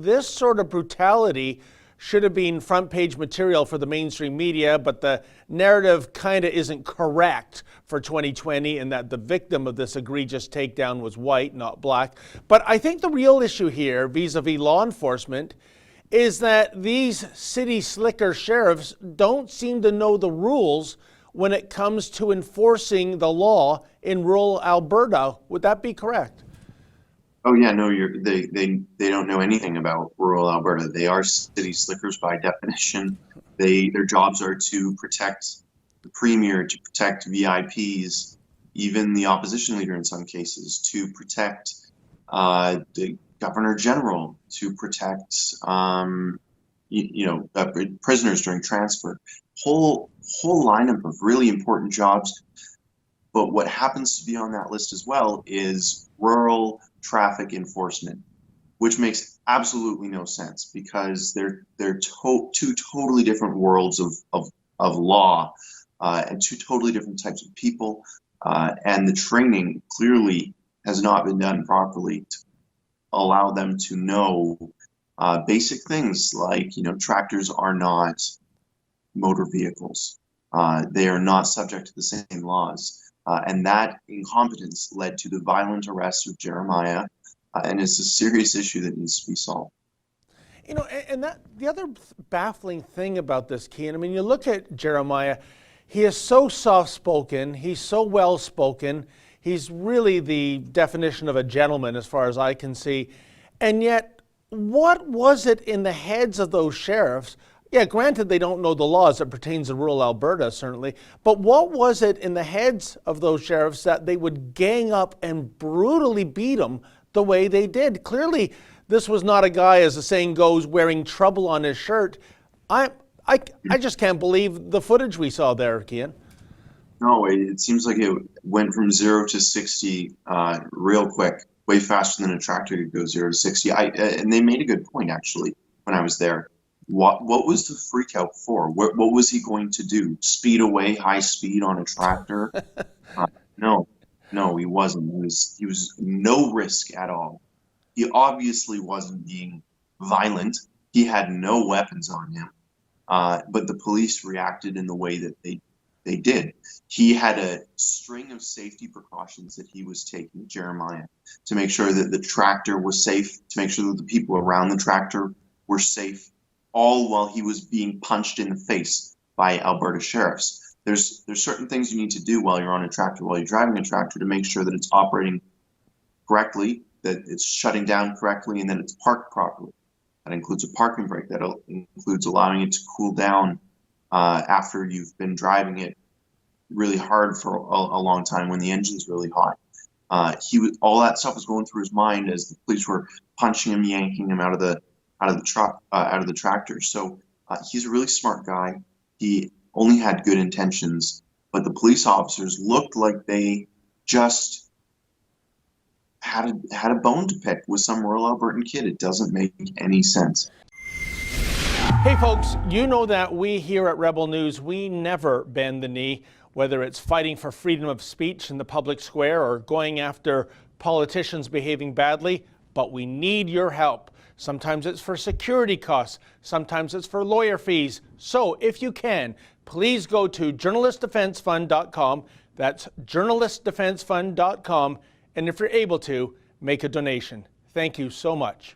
this sort of brutality should have been front page material for the mainstream media, but the narrative kind of isn't correct for 2020 in that the victim of this egregious takedown was white, not black. But I think the real issue here, vis-a-vis law enforcement, is that these city slicker sheriffs don't seem to know the rules when it comes to enforcing the law in rural Alberta. Would that be correct? Oh yeah, no, they don't know anything about rural Alberta. They are city slickers by definition. Their jobs are to protect the premier, to protect VIPs, even the opposition leader in some cases, to protect the governor general, to protect prisoners during transfer. Whole lineup of really important jobs. But what happens to be on that list as well is rural traffic enforcement, which makes absolutely no sense because they're two totally different worlds of law and two totally different types of people, and the training clearly has not been done properly to allow them to know basic things like, tractors are not motor vehicles. They are not subject to the same laws. And that incompetence led to the violent arrest of Jeremia, and it's a serious issue that needs to be solved. And that the other baffling thing about this, Keean, I mean, you look at Jeremia, he is so soft-spoken, he's so well-spoken, he's really the definition of a gentleman as far as I can see, and yet, what was it in the heads of those sheriffs? Yeah, granted, they don't know the laws that pertains to rural Alberta, certainly. But what was it in the heads of those sheriffs that they would gang up and brutally beat them the way they did? Clearly, this was not a guy, as the saying goes, wearing trouble on his shirt. I just can't believe the footage we saw there, Keean. No, it seems like it went from 0 to 60 real quick, way faster than a tractor could go 0 to 60. And they made a good point, actually, when I was there. What was the freak out for? What was he going to do? Speed away, high speed on a tractor? No, he wasn't. He was no risk at all. He obviously wasn't being violent. He had no weapons on him. But the police reacted in the way that they did. He had a string of safety precautions that he was taking, Jeremia, to make sure that the tractor was safe, to make sure that the people around the tractor were safe, all while he was being punched in the face by Alberta sheriffs. There's certain things you need to do while you're on a tractor, while you're driving a tractor, to make sure that it's operating correctly, that it's shutting down correctly, and that it's parked properly. That includes a parking brake. That includes allowing it to cool down after you've been driving it really hard for a long time when the engine's really hot. All that stuff was going through his mind as the police were punching him, yanking him out of the tractor. So he's a really smart guy. He only had good intentions, but the police officers looked like they just had a bone to pick with some rural Albertan kid. It doesn't make any sense. Hey folks, you know that we here at Rebel News, we never bend the knee, whether it's fighting for freedom of speech in the public square or going after politicians behaving badly, but we need your help. Sometimes it's for security costs. Sometimes it's for lawyer fees. So if you can, please go to journalistdefensefund.com. That's journalistdefensefund.com. And if you're able to, make a donation. Thank you so much.